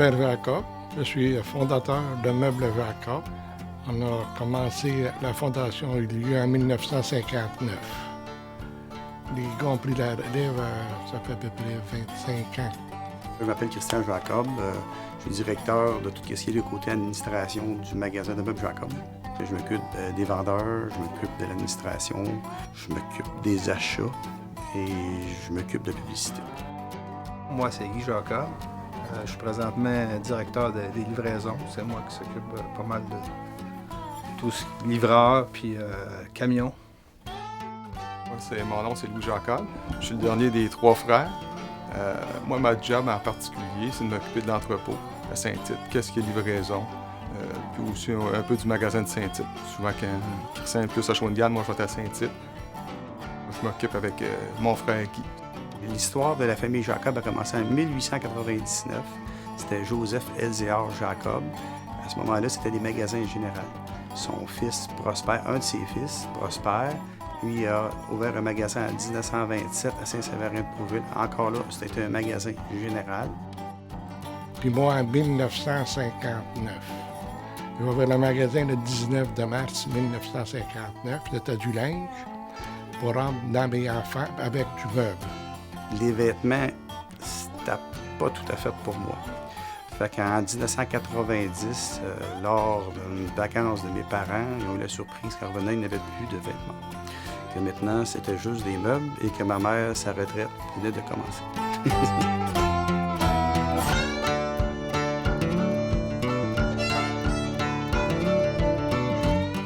Robert Jacob. Je suis fondateur de Meubles Jacob. On a commencé, la fondation a eu lieu en 1959. Les gars ont pris la relève, ça fait à peu près 25 ans. Je m'appelle Christian Jacob. Je suis directeur de tout ce qui est le côté administration du magasin de Meubles Jacob. Je m'occupe des vendeurs, je m'occupe de l'administration, je m'occupe des achats et je m'occupe de la publicité. Moi, c'est Guy Jacob. Je suis présentement directeur des livraisons. C'est moi qui s'occupe pas mal de tout ce qui est livreur puis camion. Mon nom, c'est Louis Jacob. Je suis le dernier des 3 frères. Moi, ma job en particulier, c'est de m'occuper de l'entrepôt à Saint-Tite. Qu'est-ce qui est livraison? Puis aussi un peu du magasin de Saint-Tite. Souvent, quand Christian est plus à Shawinigan, moi, je vais être à Saint-Tite. Je m'occupe avec mon frère Guy. L'histoire de la famille Jacob a commencé en 1899. C'était Joseph Elzéar Jacob. À ce moment-là, c'était des magasins généraux. Son fils Prosper, un de ses fils, Prosper, lui a ouvert un magasin en 1927 à Saint-Séverin-de-Prouville. Encore là, c'était un magasin général. Puis moi, en 1959, j'ai ouvert le magasin le 19 mars 1959. C'était du linge pour rendre dans mes enfants avec du meuble. Les vêtements, c'était pas tout à fait pour moi. Fait qu'en 1990, lors d'une vacance de mes parents, ils ont eu la surprise qu'en revenant, ils n'avaient plus de vêtements. Que maintenant, c'était juste des meubles et que ma mère, sa retraite, venait de commencer.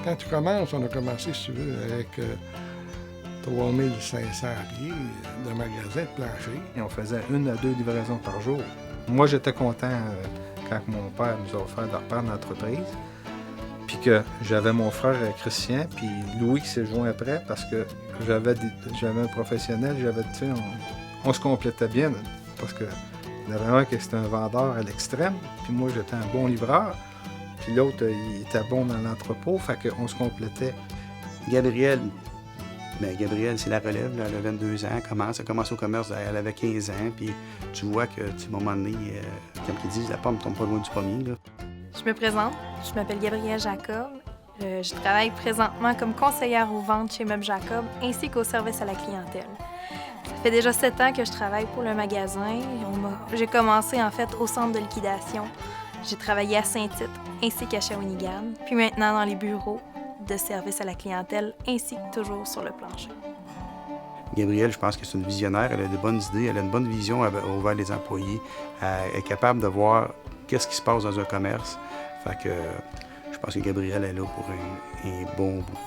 Quand tu commences, on a commencé, si tu veux, avec 3500 pieds de magasin de plancher. Et on faisait 1 à 2 livraisons par jour. Moi, j'étais content quand mon père nous a offert de reprendre l'entreprise. Puis que j'avais mon frère Christian, puis Louis qui s'est joint après parce que j'avais un professionnel, on se complétait bien parce que il y en avait un qui était un vendeur à l'extrême, puis moi j'étais un bon livreur, puis l'autre il était bon dans l'entrepôt, fait qu'on se complétait. Gabrielle, c'est la relève, là, elle a 22 ans, elle commence au commerce, elle avait 15 ans, puis tu vois que, à un moment donné, comme ils disent, la pomme tombe pas loin du pommier, là. Je me présente, je m'appelle Gabrielle Jacob. Je travaille présentement comme conseillère aux ventes chez Meubles Jacob ainsi qu'au service à la clientèle. Ça fait déjà 7 ans que je travaille pour le magasin. J'ai commencé en fait au centre de liquidation. J'ai travaillé à Saint-Tite ainsi qu'à Shawinigan, puis maintenant dans les bureaux de service à la clientèle ainsi que toujours sur le plancher. Gabrielle, je pense que c'est une visionnaire, elle a de bonnes idées, elle a une bonne vision envers les employés, elle est capable de voir qu'est-ce qui se passe dans un commerce. Fait que je pense que Gabrielle est là pour un bon bout.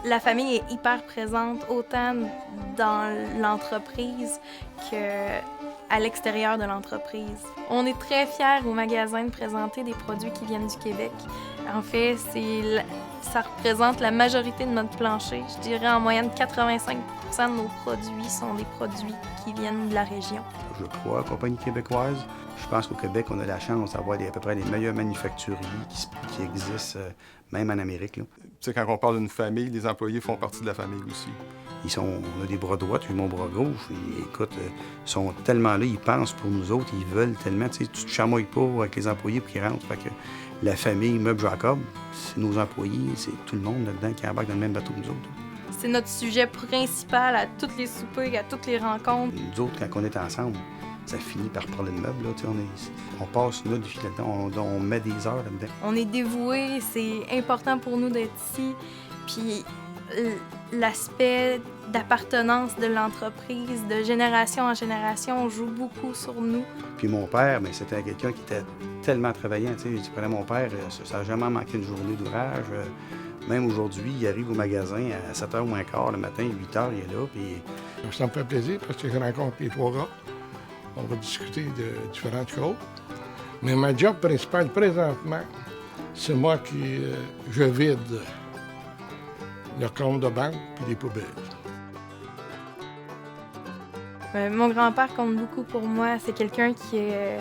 La famille est hyper présente autant dans l'entreprise qu'à l'extérieur de l'entreprise. On est très fiers au magasin de présenter des produits qui viennent du Québec. En fait, ça représente la majorité de notre plancher. Je dirais en moyenne 85% de nos produits sont des produits qui viennent de la région. Je crois, compagnie québécoise. Je pense qu'au Québec, on a la chance d'avoir à peu près les meilleurs manufacturiers qui existent, même en Amérique, là. Tu sais, quand on parle d'une famille, les employés font partie de la famille aussi. On a des bras droits, j'ai mon bras gauche. Et, écoute, ils sont tellement là, ils pensent pour nous autres, ils veulent tellement. Tu sais, tu te chamoilles pas avec les employés pour qu'ils rentrent. Fait que la famille Meubles Jacob, c'est nos employés, c'est tout le monde là-dedans qui embarque dans le même bateau que nous autres. C'est notre sujet principal à toutes les soupers, à toutes les rencontres. Nous autres, quand on est ensemble, ça finit par parler de meubles. Là, on passe notre vie là-dedans, on met des heures là-dedans. On est dévoués, c'est important pour nous d'être ici. Puis l'aspect d'appartenance de l'entreprise, de génération en génération, joue beaucoup sur nous. Puis mon père, mais c'était quelqu'un qui était tellement travaillant. Tu prenais mon père, ça n'a jamais manqué une journée d'ouvrage. Même aujourd'hui, il arrive au magasin à 7h moins quart le matin, 8h, il est là. Puis... Ça me fait plaisir parce que je rencontre les 3 gars. On va discuter de différentes choses. Mais ma job principale présentement, c'est moi qui je vide le compte de banque et les poubelles. Mon grand-père compte beaucoup pour moi. C'est quelqu'un qui a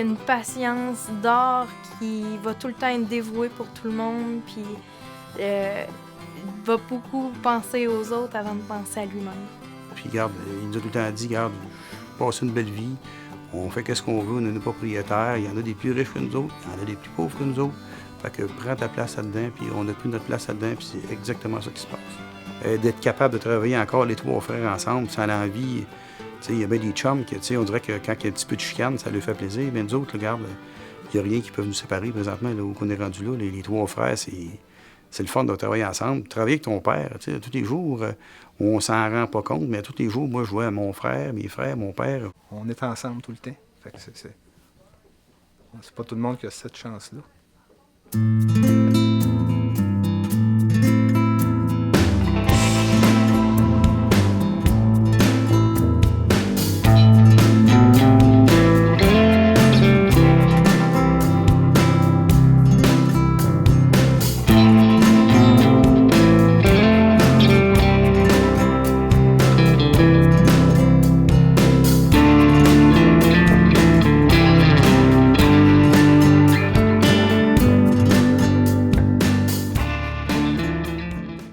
une patience d'or, qui va tout le temps être dévoué pour tout le monde, puis va beaucoup penser aux autres avant de penser à lui-même. Puis, regarde, il nous a tout le temps dit, regarde, passez une belle vie, On fait qu'est-ce qu'on veut, on est nos propriétaires. Il y en a des plus riches que nous autres, il y en a des plus pauvres que nous autres. Fait que prends ta place là-dedans, puis on n'a plus notre place là-dedans, puis c'est exactement ça qui se passe. D'être capable de travailler encore les 3 frères ensemble, sans l'envie. Il y a bien des chums qui, on dirait que quand il y a un petit peu de chicane, ça leur fait plaisir. Mais nous autres, regarde, il n'y a rien qui peut nous séparer présentement, là où on est rendu là. Les 3 frères, c'est le fun de travailler ensemble. Travailler avec ton père, tous les jours, on s'en rend pas compte, mais tous les jours, moi, je vois mon frère, mes frères, mon père. On est ensemble tout le temps. Fait que c'est pas tout le monde qui a cette chance-là.